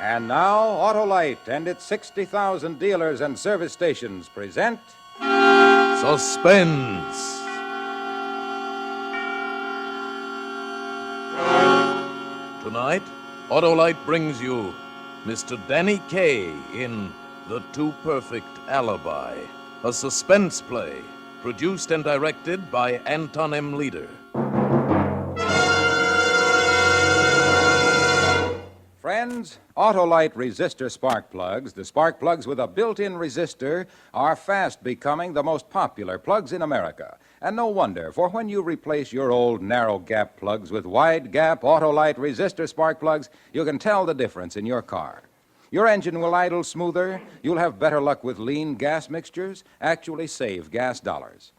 And now, Autolite and its 60,000 dealers and service stations present... Suspense. Tonight, Autolite brings you Mr. Danny Kaye in The Too Perfect Alibi, a suspense play produced and directed by Anton M. Leader. Friends, Autolite resistor spark plugs, the spark plugs with a built-in resistor, are fast becoming the most popular plugs in America. And no wonder, for when you replace your old narrow-gap plugs with wide-gap Autolite resistor spark plugs, you can tell the difference in your car. Your engine will idle smoother, you'll have better luck with lean gas mixtures, actually save gas dollars.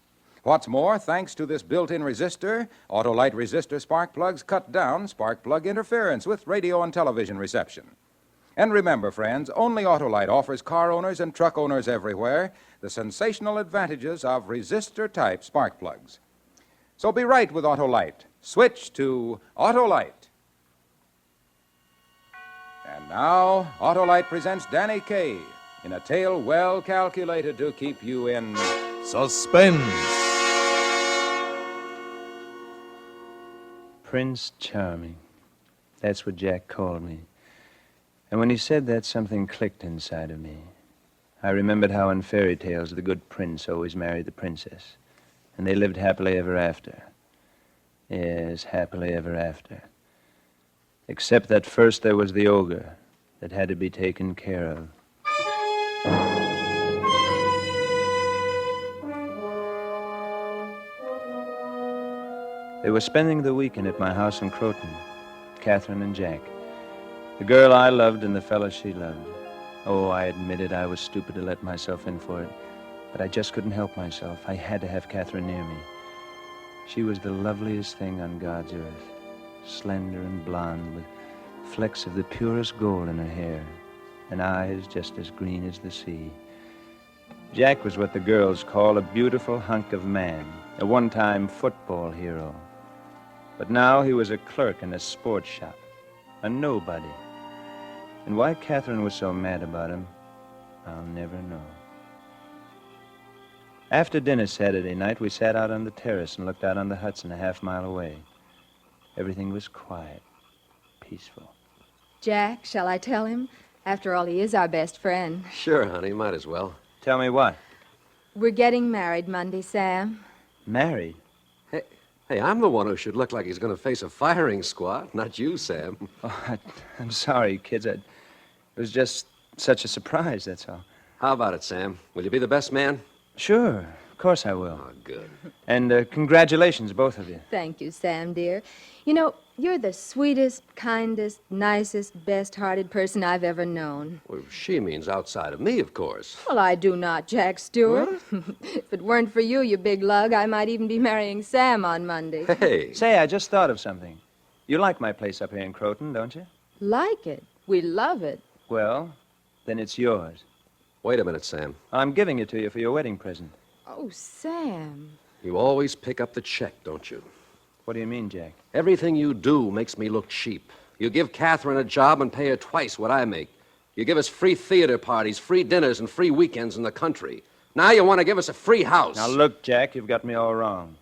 What's more, thanks to this built-in resistor, Autolite resistor spark plugs cut down spark plug interference with radio and television reception. And remember, friends, only Autolite offers car owners and truck owners everywhere the sensational advantages of resistor-type spark plugs. So be right with Autolite. Switch to Autolite. And now, Autolite presents Danny Kaye in a tale well calculated to keep you in... Suspense. Prince Charming. That's what Jack called me. And when he said that, something clicked inside of me. I remembered how in fairy tales the good prince always married the princess. And they lived happily ever after. Yes, happily ever after. Except that first there was the ogre that had to be taken care of. They were spending the weekend at my house in Croton, Catherine and Jack. The girl I loved and the fellow she loved. Oh, I admitted I was stupid to let myself in for it, but I just couldn't help myself. I had to have Catherine near me. She was the loveliest thing on God's earth, slender and blonde, with flecks of the purest gold in her hair, and eyes just as green as the sea. Jack was what the girls call a beautiful hunk of man, a one-time football hero. But now he was a clerk in a sports shop, a nobody. And why Catherine was so mad about him, I'll never know. After dinner Saturday night, we sat out on the terrace and looked out on the Hudson a half-mile away. Everything was quiet, peaceful. Jack, shall I tell him? After all, he is our best friend. Sure, honey, might as well. Tell me what? We're getting married Monday, Sam. Married? Hey, I'm the one who should look like he's going to face a firing squad, not you, Sam. Oh, I'm sorry, kids. It was just such a surprise, that's all. How about it, Sam? Will you be the best man? Sure, of course I will. Oh, good. And congratulations, both of you. Thank you, Sam, dear. You know, you're the sweetest, kindest, nicest, best-hearted person I've ever known. Well, she means outside of me, of course. Well, I do not, Jack Stewart. If it weren't for you, you big lug, I might even be marrying Sam on Monday. Hey. Say, I just thought of something. You like my place up here in Croton, don't you? Like it. We love it. Well, then it's yours. Wait a minute, Sam. I'm giving it to you for your wedding present. Oh, Sam. You always pick up the check, don't you? What do you mean, Jack? Everything you do makes me look cheap. You give Catherine a job and pay her twice what I make. You give us free theater parties, free dinners, and free weekends in the country. Now you want to give us a free house. Now, look, Jack, you've got me all wrong.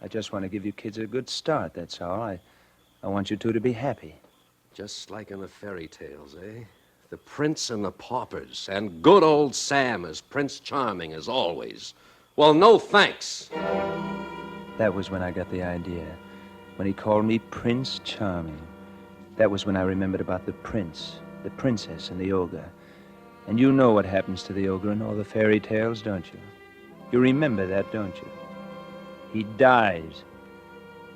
I just want to give you kids a good start, that's all. I want you two to be happy. Just like in the fairy tales, eh? The prince and the paupers, and good old Sam as Prince Charming as always. Well, no thanks. That was when I got the idea. When he called me Prince Charming. That was when I remembered about the prince, the princess, and the ogre. And you know what happens to the ogre in all the fairy tales, don't you? You remember that, don't you? He dies.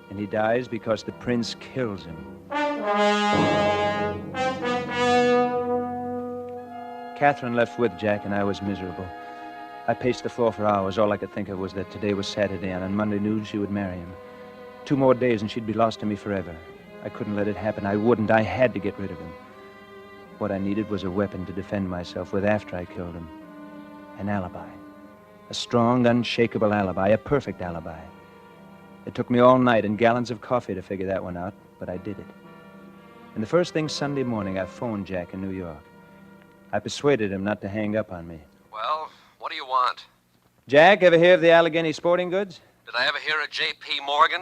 And he dies because the prince kills him. Catherine left with Jack, and I was miserable. I paced the floor for hours. All I could think of was that today was Saturday, and on Monday noon she would marry him. 2 more days, and she'd be lost to me forever. I couldn't let it happen. I wouldn't. I had to get rid of him. What I needed was a weapon to defend myself with after I killed him. An alibi. A strong, unshakable alibi. A perfect alibi. It took me all night and gallons of coffee to figure that one out, but I did it. And the first thing Sunday morning, I phoned Jack in New York. I persuaded him not to hang up on me. Well, what do you want? Jack, ever hear of the Allegheny Sporting Goods? Did I ever hear of J.P. Morgan?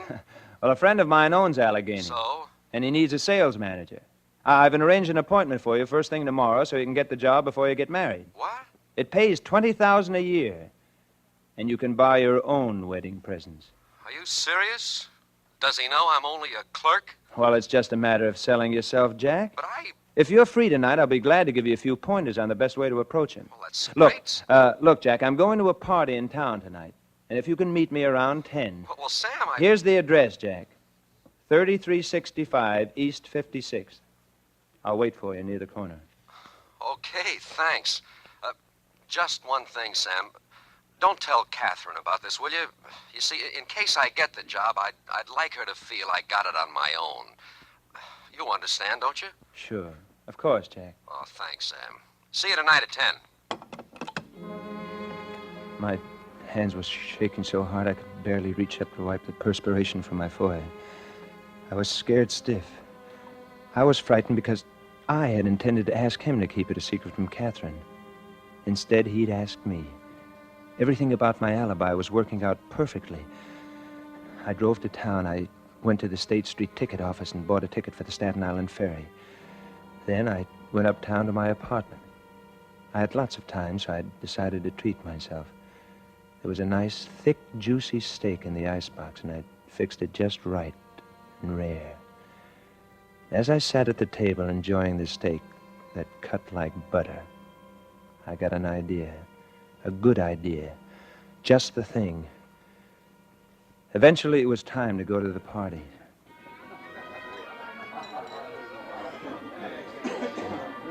Well, a friend of mine owns Allegheny. So? And he needs a sales manager. I've arranged an appointment for you first thing tomorrow so you can get the job before you get married. What? It pays $20,000 a year. And you can buy your own wedding presents. Are you serious? Does he know I'm only a clerk? Well, it's just a matter of selling yourself, Jack. But I... If you're free tonight, I'll be glad to give you a few pointers on the best way to approach him. Well, that's Look, great. look, Jack, I'm going to a party in town tonight. And if you can meet me around 10. Well, Sam, I... Here's the address, Jack. 3365 East 56th. I'll wait for you near the corner. Okay, thanks. Just one thing, Sam. Don't tell Catherine about this, will you? You see, in case I get the job, I'd like her to feel I got it on my own. You understand, don't you? Sure. Of course, Jack. Oh, thanks, Sam. See you tonight at 10. My hands were shaking so hard I could barely reach up to wipe the perspiration from my forehead. I was scared stiff. I was frightened because I had intended to ask him to keep it a secret from Catherine. Instead, he'd asked me. Everything about my alibi was working out perfectly. I drove to town. I went to the State Street ticket office and bought a ticket for the Staten Island ferry. Then I went uptown to my apartment. I had lots of time, so I decided to treat myself. There was a nice, thick, juicy steak in the icebox, and I fixed it just right and rare. As I sat at the table enjoying the steak that cut like butter, I got an idea. A good idea. Just the thing. Eventually, it was time to go to the party.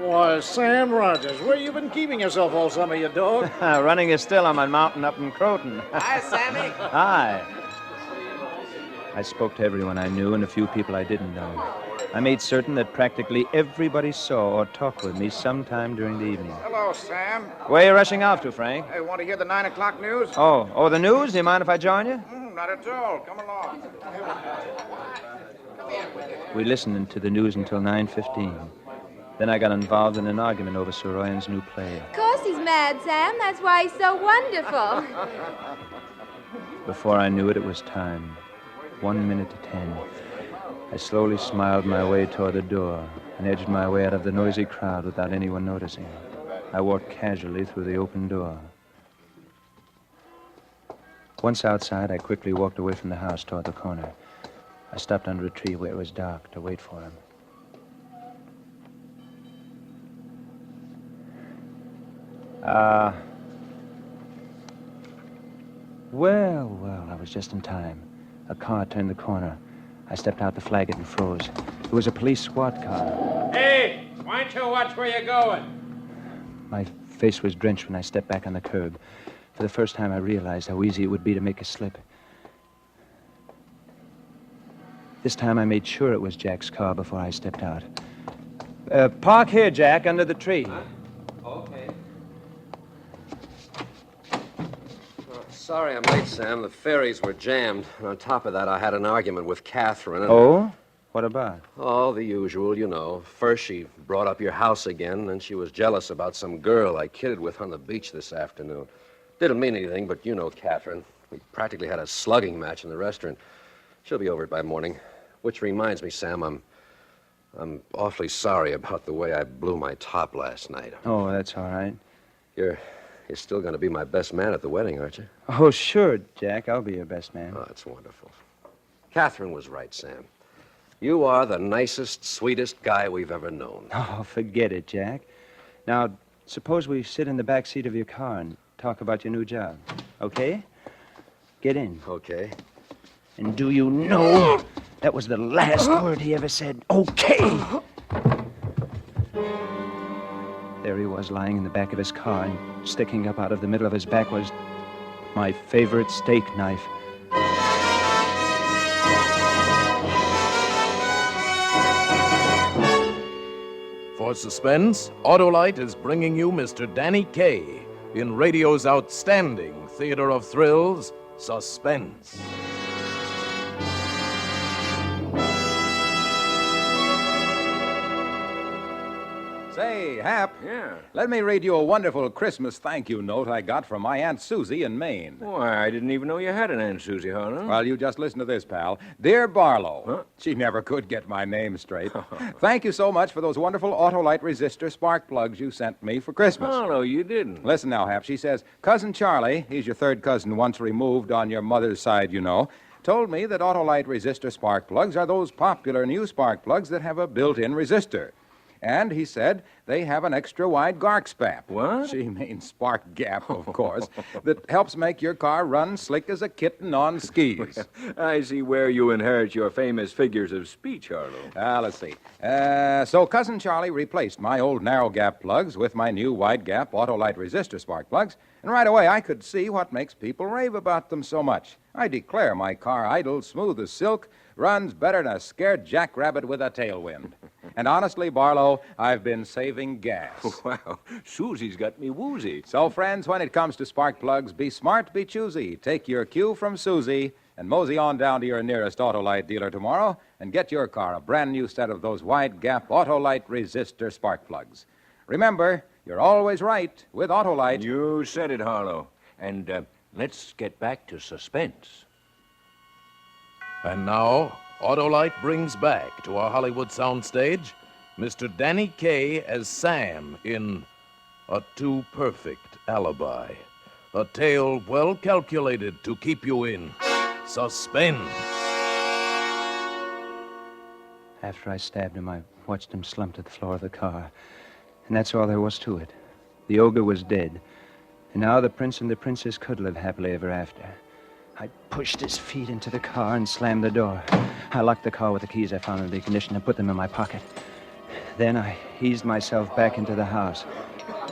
Why, Sam Rogers, where you been keeping yourself all summer, you dog? Running is still on my mountain up in Croton. Hi, Sammy. Hi. I spoke to everyone I knew and a few people I didn't know. I made certain that practically everybody saw or talked with me sometime during the evening. Hello, Sam. Where are you rushing off to, Frank? Hey, want to hear the 9 o'clock news? Oh, the news? Do you mind if I join you? Not at all. Come along. We listened to the news until 9:15. Then I got involved in an argument over Soroyan's new play. Of course he's mad, Sam. That's why he's so wonderful. Before I knew it, it was time. 1 minute to 10. I slowly smiled my way toward the door and edged my way out of the noisy crowd without anyone noticing. I walked casually through the open door. Once outside, I quickly walked away from the house toward the corner. I stopped under a tree where it was dark to wait for him. Well, I was just in time. A car turned the corner. I stepped out to flag it and froze. It was a police squad car. Hey, why don't you watch where you're going? My face was drenched when I stepped back on the curb. For the first time, I realized how easy it would be to make a slip. This time, I made sure it was Jack's car before I stepped out. Park here, Jack, under the tree. Huh? Okay. Sorry I'm late, Sam. The ferries were jammed. And on top of that, I had an argument with Catherine. And... Oh? What about? Oh, the usual, you know. First, she brought up your house again, then she was jealous about some girl I kidded with on the beach this afternoon. Didn't mean anything, but you know Catherine. We practically had a slugging match in the restaurant. She'll be over it by morning. Which reminds me, Sam, I'm awfully sorry about the way I blew my top last night. Oh, that's all right. You're still going to be my best man at the wedding, aren't you? Oh, sure, Jack. I'll be your best man. Oh, that's wonderful. Catherine was right, Sam. You are the nicest, sweetest guy we've ever known. Oh, forget it, Jack. Now, suppose we sit in the back seat of your car and talk about your new job. Okay? Get in. Okay. And do you know that was the last word he ever said? Okay! There he was, lying in the back of his car, and sticking up out of the middle of his back was my favorite steak knife. For Suspense, Autolite is bringing you Mr. Danny Kaye in radio's outstanding theater of thrills, Suspense. Say, Hap. Yeah. Let me read you a wonderful Christmas thank you note I got from my Aunt Susie in Maine. Why, I didn't even know you had an Aunt Susie, Harlow. Well, you just listen to this, pal. Dear Barlow. Huh? She never could get my name straight. Thank you so much for those wonderful Autolite resistor spark plugs you sent me for Christmas. Oh, no, you didn't. Listen now, Hap. She says, Cousin Charlie, he's your third cousin once removed on your mother's side, you know, told me that Autolite resistor spark plugs are those popular new spark plugs that have a built-in resistor. And he said they have an extra-wide gark spap. What? She means spark gap, of course, that helps make your car run slick as a kitten on skis. I see where you inherit your famous figures of speech, Harlow. Let's see. So Cousin Charlie replaced my old narrow gap plugs with my new wide gap Autolite resistor spark plugs, and right away I could see what makes people rave about them so much. I declare my car idles smooth as silk, runs better than a scared jackrabbit with a tailwind. And honestly, Barlow, I've been saving gas. Wow, Susie's got me woozy. So, friends, when it comes to spark plugs, be smart, be choosy. Take your cue from Susie and mosey on down to your nearest Autolite dealer tomorrow and get your car a brand new set of those wide-gap Autolite resistor spark plugs. Remember, you're always right with Autolite. You said it, Harlow. And let's get back to Suspense. And now, Autolite brings back to our Hollywood soundstage Mr. Danny Kaye as Sam in A Too Perfect Alibi. A tale well calculated to keep you in suspense. After I stabbed him, I watched him slump to the floor of the car. And that's all there was to it. The ogre was dead. And now the prince and the princess could live happily ever after. I pushed his feet into the car and slammed the door. I locked the car with the keys I found in the ignition and put them in my pocket. Then I eased myself back into the house.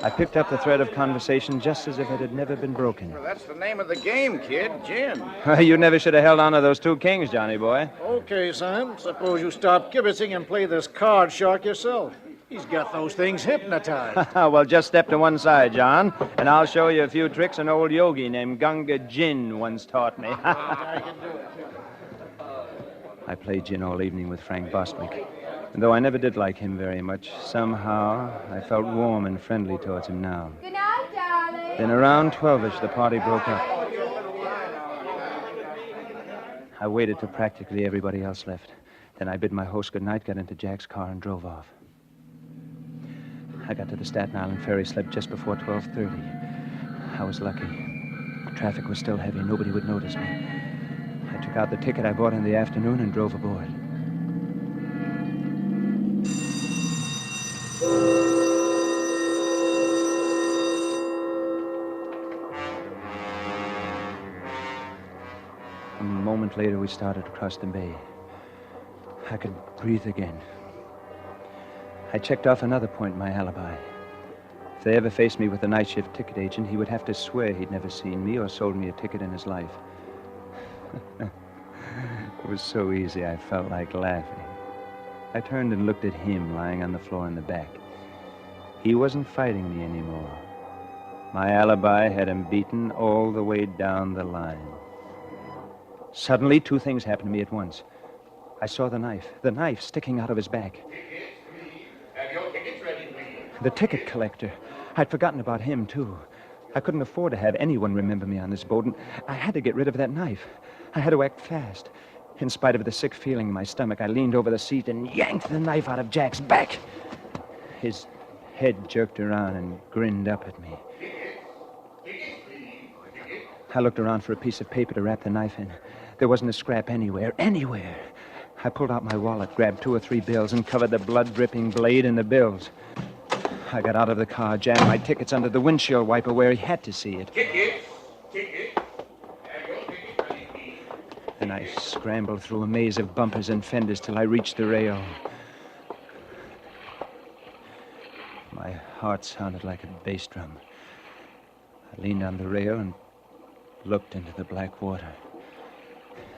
I picked up the thread of conversation just as if it had never been broken. Well, that's the name of the game, kid. Gin. You never should have held on to those two kings, Johnny boy. Okay, Sam. Suppose you stop kibitzing and play this card shark yourself. He's got those things hypnotized. Well, just step to one side, John, and I'll show you a few tricks an old yogi named Gunga Jin once taught me. I can do it. I played gin all evening with Frank Bostwick. And though I never did like him very much, somehow I felt warm and friendly towards him now. Good night, darling. Then around 12-ish, the party broke up. I waited till practically everybody else left. Then I bid my host good night, got into Jack's car, and drove off. I got to the Staten Island ferry slip just before 12:30. I was lucky. Traffic was still heavy. Nobody would notice me. I took out the ticket I bought in the afternoon and drove aboard. A moment later, we started across the bay. I could breathe again. I checked off another point in my alibi. If they ever faced me with a night shift ticket agent, he would have to swear he'd never seen me or sold me a ticket in his life. It was so easy, I felt like laughing. I turned and looked at him lying on the floor in the back. He wasn't fighting me anymore. My alibi had him beaten all the way down the line. Suddenly, two things happened to me at once. I saw the knife sticking out of his back. Have your tickets ready, please. The ticket collector. I'd forgotten about him, too. I couldn't afford to have anyone remember me on this boat, and I had to get rid of that knife. I had to act fast. In spite of the sick feeling in my stomach, I leaned over the seat and yanked the knife out of Jack's back. His head jerked around and grinned up at me. I looked around for a piece of paper to wrap the knife in. There wasn't a scrap anywhere. I pulled out my wallet, grabbed 2 or 3 bills, and covered the blood-dripping blade in the bills. I got out of the car, jammed my tickets under the windshield wiper where he had to see it. Tickets. Have your tickets ready, please. Then I scrambled through a maze of bumpers and fenders till I reached the rail. My heart sounded like a bass drum. I leaned on the rail and looked into the black water.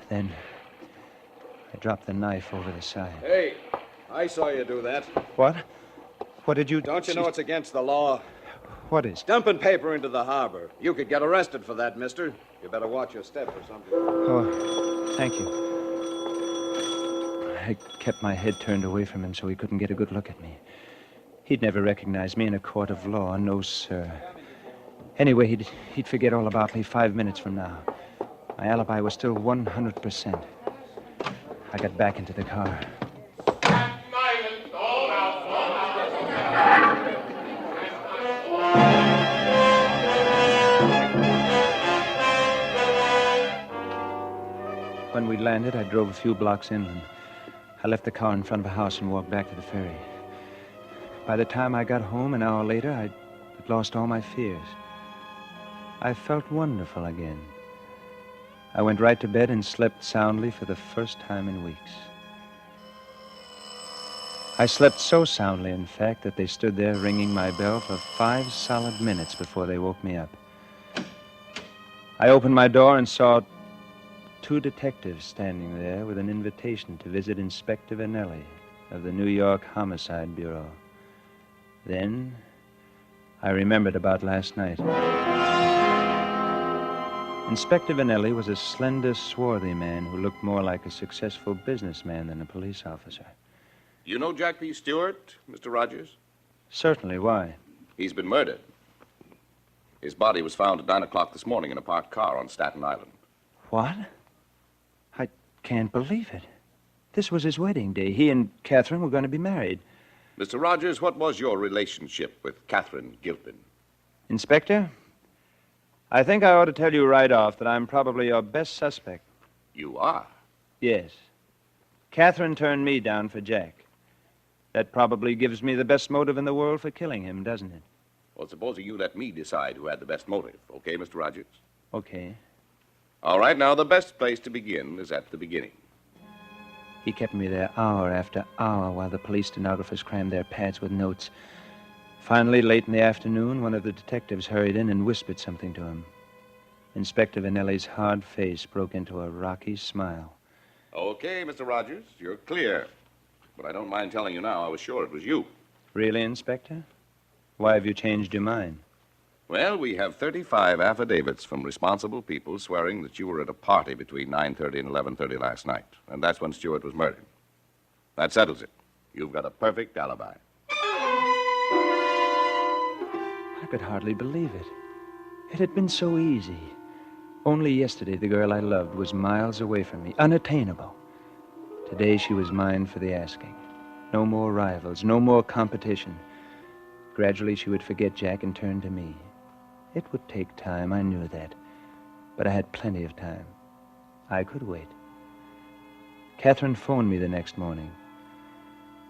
Then I dropped the knife over the side. Hey, I saw you do that. What? What did you... Don't you know it's against the law? What is? Dumping paper into the harbor. You could get arrested for that, mister. You better watch your step or something. Oh, thank you. I kept my head turned away from him so he couldn't get a good look at me. He'd never recognize me in a court of law. No, sir. Anyway, he'd forget all about me 5 minutes from now. My alibi was still 100%. I got back into the car. When we landed, I drove a few blocks inland. I left the car in front of a house and walked back to the ferry. By the time I got home, an hour later, I'd lost all my fears. I felt wonderful again. I went right to bed and slept soundly for the first time in weeks. I slept so soundly, in fact, that they stood there ringing my bell for 5 solid minutes before they woke me up. I opened my door and saw 2 detectives standing there with an invitation to visit Inspector Vanelli of the New York Homicide Bureau. Then I remembered about last night. Inspector Vanelli was a slender, swarthy man who looked more like a successful businessman than a police officer. You know Jack B. Stewart, Mr. Rogers? Certainly. Why? He's been murdered. His body was found at 9 o'clock this morning in a parked car on Staten Island. What? I can't believe it. This was his wedding day. He and Catherine were going to be married. Mr. Rogers, what was your relationship with Catherine Gilpin? Inspector, I think I ought to tell you right off that I'm probably your best suspect. You are? Yes. Catherine turned me down for Jack. That probably gives me the best motive in the world for killing him, doesn't it? Well, supposing you let me decide who had the best motive. Okay, Mr. Rogers? Okay. All right, now the best place to begin is at the beginning. He kept me there hour after hour while the police stenographers crammed their pads with notes. Finally, late in the afternoon, one of the detectives hurried in and whispered something to him. Inspector Vanelli's hard face broke into a rocky smile. Okay, Mr. Rogers, you're clear. But I don't mind telling you now, I was sure it was you. Really, Inspector? Why have you changed your mind? Well, we have 35 affidavits from responsible people swearing that you were at a party between 9:30 and 11:30 last night. And that's when Stewart was murdered. That settles it. You've got a perfect alibi. I could hardly believe it. It had been so easy. Only yesterday, the girl I loved was miles away from me, unattainable. Today, she was mine for the asking. No more rivals, no more competition. Gradually, she would forget Jack and turn to me. It would take time, I knew that. But I had plenty of time. I could wait. Catherine phoned me the next morning.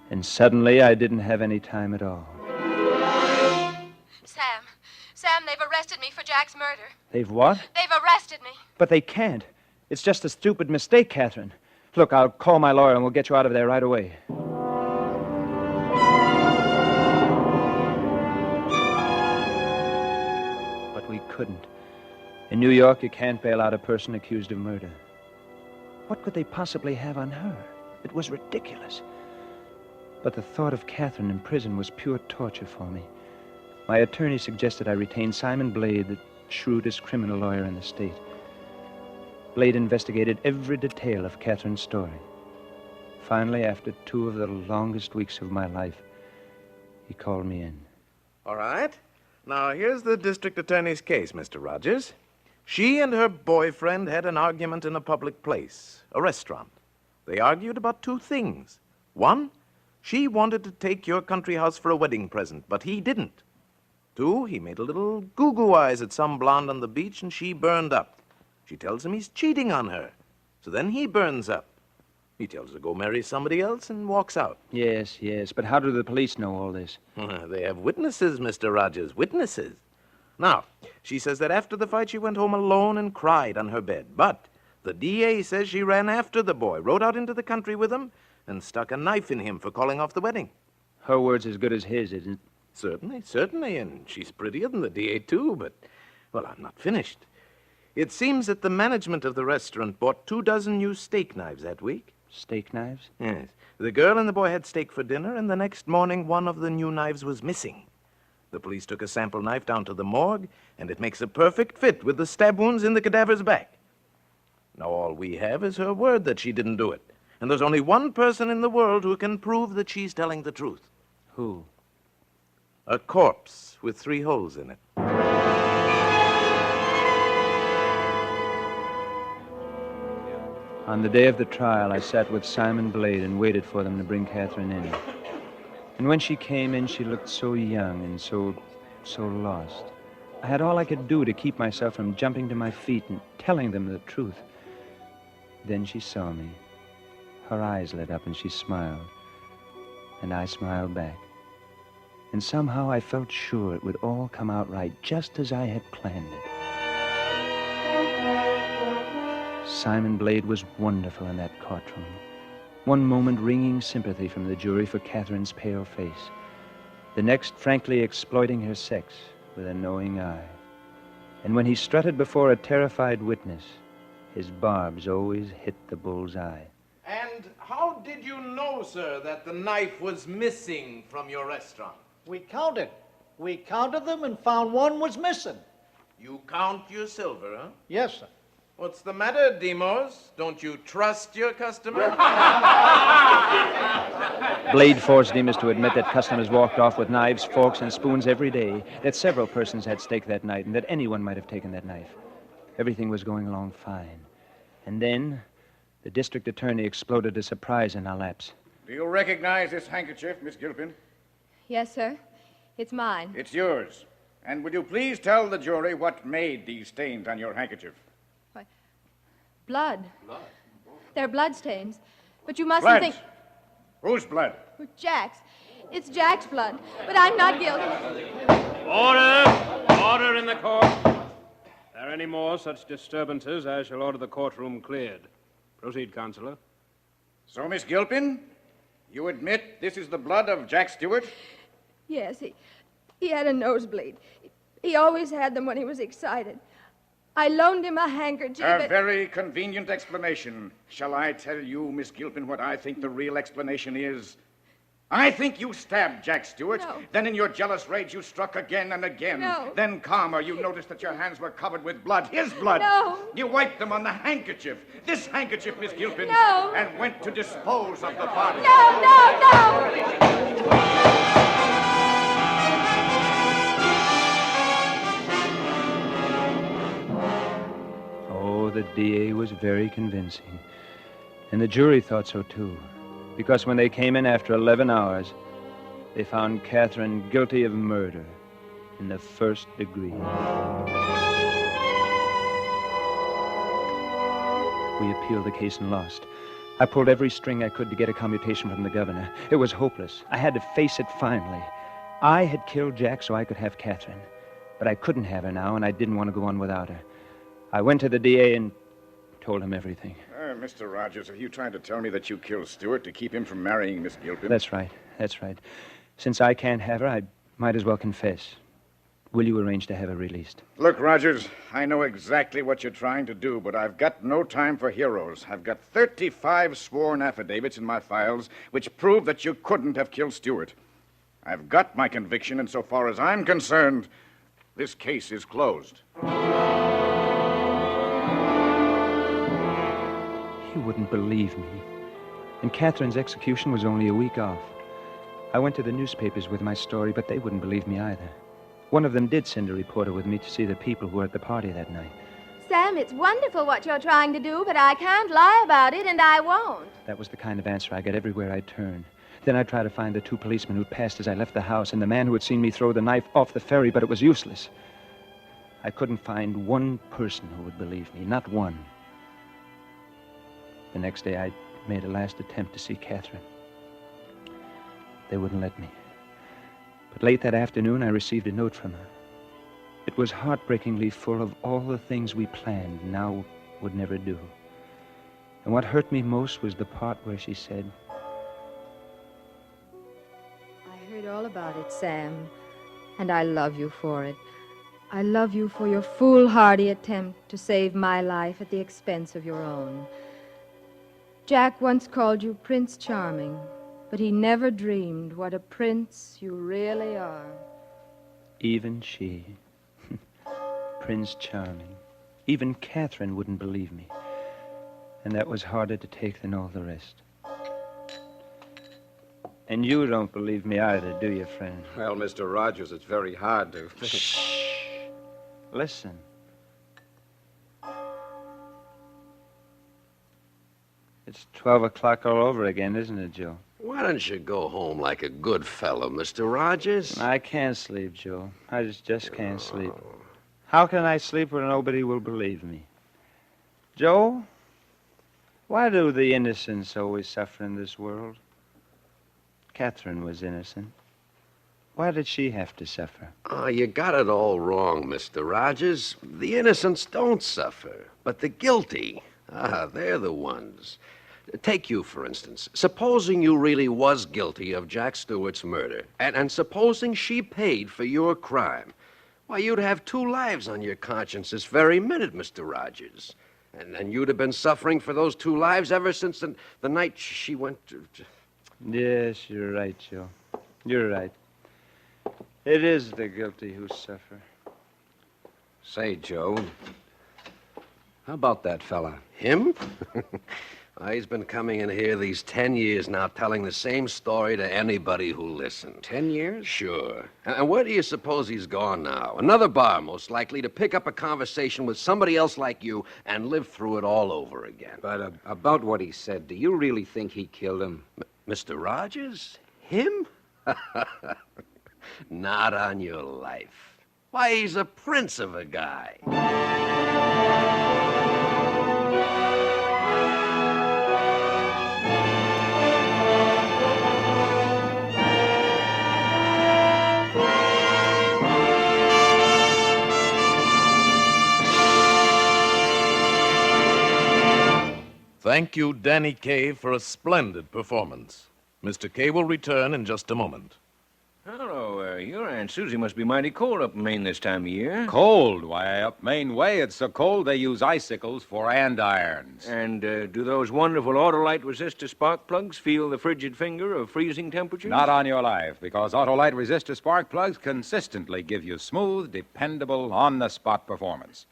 And suddenly, I didn't have any time at all. Sam, they've arrested me for Jack's murder. They've what? They've arrested me. But they can't. It's just a stupid mistake, Catherine. Look, I'll call my lawyer and we'll get you out of there right away. But we couldn't. In New York, you can't bail out a person accused of murder. What could they possibly have on her? It was ridiculous. But the thought of Catherine in prison was pure torture for me. My attorney suggested I retain Simon Blade, the shrewdest criminal lawyer in the state. Blade investigated every detail of Catherine's story. Finally, after 2 of the longest weeks of my life, he called me in. All right. Now, here's the district attorney's case, Mr. Rogers. She and her boyfriend had an argument in a public place, a restaurant. They argued about 2 things. 1, she wanted to take your country house for a wedding present, but he didn't. 2, he made a little goo-goo eyes at some blonde on the beach, and she burned up. She tells him he's cheating on her. So then he burns up. He tells her to go marry somebody else and walks out. Yes, but how do the police know all this? They have witnesses, Mr. Rogers, witnesses. Now, she says that after the fight she went home alone and cried on her bed. But the DA says she ran after the boy, rode out into the country with him, and stuck a knife in him for calling off the wedding. Her word's as good as his, isn't it? Certainly, and she's prettier than the DA, too, but, well, I'm not finished. It seems that the management of the restaurant bought 24 new steak knives that week. Steak knives? Yes. The girl and the boy had steak for dinner, and the next morning one of the new knives was missing. The police took a sample knife down to the morgue, and it makes a perfect fit with the stab wounds in the cadaver's back. Now, all we have is her word that she didn't do it. And there's only one person in the world who can prove that she's telling the truth. Who? A corpse with 3 holes in it. On the day of the trial, I sat with Simon Blade and waited for them to bring Catherine in. And when she came in, she looked so young and so lost. I had all I could do to keep myself from jumping to my feet and telling them the truth. Then she saw me. Her eyes lit up and she smiled. And I smiled back. And somehow I felt sure it would all come out right, just as I had planned it. Simon Blade was wonderful in that courtroom. One moment wringing sympathy from the jury for Catherine's pale face. The next frankly exploiting her sex with a knowing eye. And when he strutted before a terrified witness, his barbs always hit the bull's eye. And how did you know, sir, that the knife was missing from your restaurant? We counted. We counted them and found one was missing. You count your silver, huh? Yes, sir. What's the matter, Demos? Don't you trust your customer? Blade forced Demas to admit that customers walked off with knives, forks, and spoons every day, that several persons had stake that night, and that anyone might have taken that knife. Everything was going along fine. And then, the district attorney exploded a surprise in our laps. Do you recognize this handkerchief, Miss Gilpin? Yes, sir. It's mine. It's yours. And would you please tell the jury what made these stains on your handkerchief? Blood. Blood? They're blood stains. But you mustn't Blood. think... Whose blood? Jack's. It's Jack's blood. But I'm not guilty. Order! Order in the court. If there are any more such disturbances, I shall order the courtroom cleared. Proceed, Counselor. So, Miss Gilpin, you admit this is the blood of Jack Stewart? Yes, he had a nosebleed. He always had them when he was excited. I loaned him a handkerchief. A very convenient explanation. Shall I tell you, Miss Gilpin, what I think the real explanation is? I think you stabbed Jack Stewart. No. Then in your jealous rage, you struck again and again. No. Then, calmer, you noticed that your hands were covered with blood. His blood. No. You wiped them on the handkerchief. This handkerchief, Miss Gilpin. No. And went to dispose of the body. No! Oh, the DA was very convincing. And the jury thought so, too. Because when they came in after 11 hours, they found Catherine guilty of murder in the first degree. We appealed the case and lost. I pulled every string I could to get a commutation from the governor. It was hopeless. I had to face it finally. I had killed Jack so I could have Catherine. But I couldn't have her now, and I didn't want to go on without her. I went to the DA and told him everything. Mr. Rogers, are you trying to tell me that you killed Stewart to keep him from marrying Miss Gilpin? That's right. That's right. Since I can't have her, I might as well confess. Will you arrange to have her released? Look, Rogers, I know exactly what you're trying to do, but I've got no time for heroes. I've got 35 sworn affidavits in my files which prove that you couldn't have killed Stewart. I've got my conviction, and so far as I'm concerned, this case is closed. You wouldn't believe me. And Catherine's execution was only a week off. I went to the newspapers with my story, but they wouldn't believe me either. One of them did send a reporter with me to see the people who were at the party that night. Sam, it's wonderful what you're trying to do, but I can't lie about it, and I won't. That was the kind of answer I got everywhere I turned. Then I tried to find the 2 policemen who'd passed as I left the house and the man who had seen me throw the knife off the ferry, but it was useless. I couldn't find one person who would believe me, not one. The next day, I made a last attempt to see Catherine. They wouldn't let me. But late that afternoon, I received a note from her. It was heartbreakingly full of all the things we planned and now would never do. And what hurt me most was the part where she said, I heard all about it, Sam, and I love you for it. I love you for your foolhardy attempt to save my life at the expense of your own. Jack once called you Prince Charming, but he never dreamed what a prince you really are. even she, Prince Charming, even Catherine wouldn't believe me. And that was harder to take than all the rest. And you don't believe me either, do you, friend? Well, Mr. Rogers, it's very hard to... Shh. Listen. It's 12 o'clock all over again, isn't it, Joe? Why don't you go home like a good fellow, Mr. Rogers? I can't sleep, Joe. I just can't sleep. How can I sleep where nobody will believe me? Joe, why do the innocents always suffer in this world? Catherine was innocent. Why did she have to suffer? Oh, you got it all wrong, Mr. Rogers. The innocents don't suffer, but the guilty, they're the ones. Take you, for instance. Supposing you really was guilty of Jack Stewart's murder, and supposing she paid for your crime, why, you'd have 2 lives on your conscience this very minute, Mr. Rogers. And you'd have been suffering for those 2 lives ever since the night she went to... Yes, you're right, Joe. You're right. It is the guilty who suffer. Say, Joe, how about that fella? Him? He's been coming in here these 10 years now, telling the same story to anybody who listened. 10 years? Sure. And where do you suppose he's gone now? Another bar, most likely, to pick up a conversation with somebody else like you and live through it all over again. But about what he said, do you really think he killed him? Mr. Rogers? Him? Not on your life. Why, he's a prince of a guy. Thank you, Danny Kaye, for a splendid performance. Mr. Kaye will return in just a moment. Hello, your Aunt Susie must be mighty cold up in Maine this time of year. Cold? Why, up Maine way, it's so cold they use icicles for andirons. And do those wonderful Autolite resistor spark plugs feel the frigid finger of freezing temperatures? Not on your life, because Autolite resistor spark plugs consistently give you smooth, dependable, on-the-spot performance.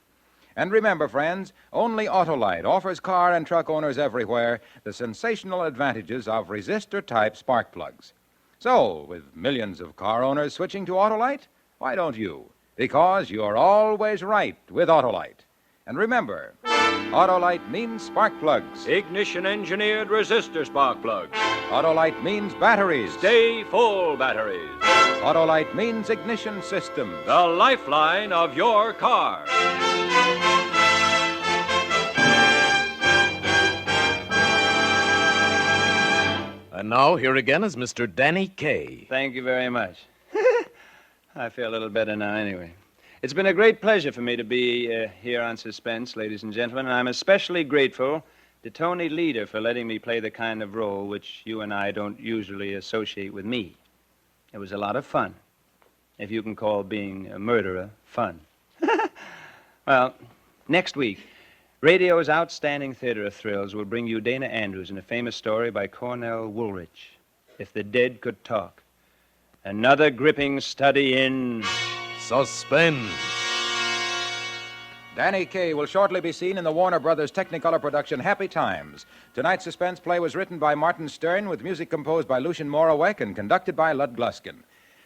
And remember, friends, only Autolite offers car and truck owners everywhere the sensational advantages of resistor-type spark plugs. So, with millions of car owners switching to Autolite, why don't you? Because you're always right with Autolite. And remember, Autolite means spark plugs. Ignition-engineered resistor spark plugs. Autolite means batteries. Stay full batteries. Autolite means ignition systems. The lifeline of your car. And now, here again is Mr. Danny Kaye. Thank you very much. I feel a little better now, anyway. It's been a great pleasure for me to be here on Suspense, ladies and gentlemen, and I'm especially grateful to Tony Leader for letting me play the kind of role which you and I don't usually associate with me. It was a lot of fun, if you can call being a murderer fun. Well, next week, radio's outstanding theater of thrills will bring you Dana Andrews in a famous story by Cornell Woolrich, If the Dead Could Talk. Another gripping study in... Suspense. Danny Kaye will shortly be seen in the Warner Brothers Technicolor production Happy Times. Tonight's suspense play was written by Martin Stern with music composed by Lucien Moraweck and conducted by Lud Gluskin.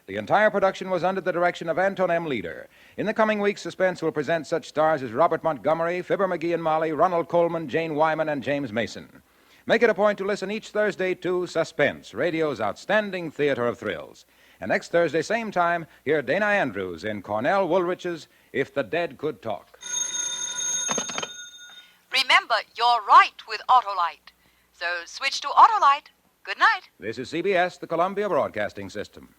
The entire production was under the direction of Anton M. Leader. In the coming weeks, Suspense will present such stars as Robert Montgomery, Fibber McGee and Molly, Ronald Coleman, Jane Wyman, and James Mason. Make it a point to listen each Thursday to Suspense, radio's outstanding theater of thrills. And next Thursday, same time, hear Dana Andrews in Cornell Woolrich's If the Dead Could Talk. Remember, you're right with Autolite. So switch to Autolite. Good night. This is CBS, the Columbia Broadcasting System.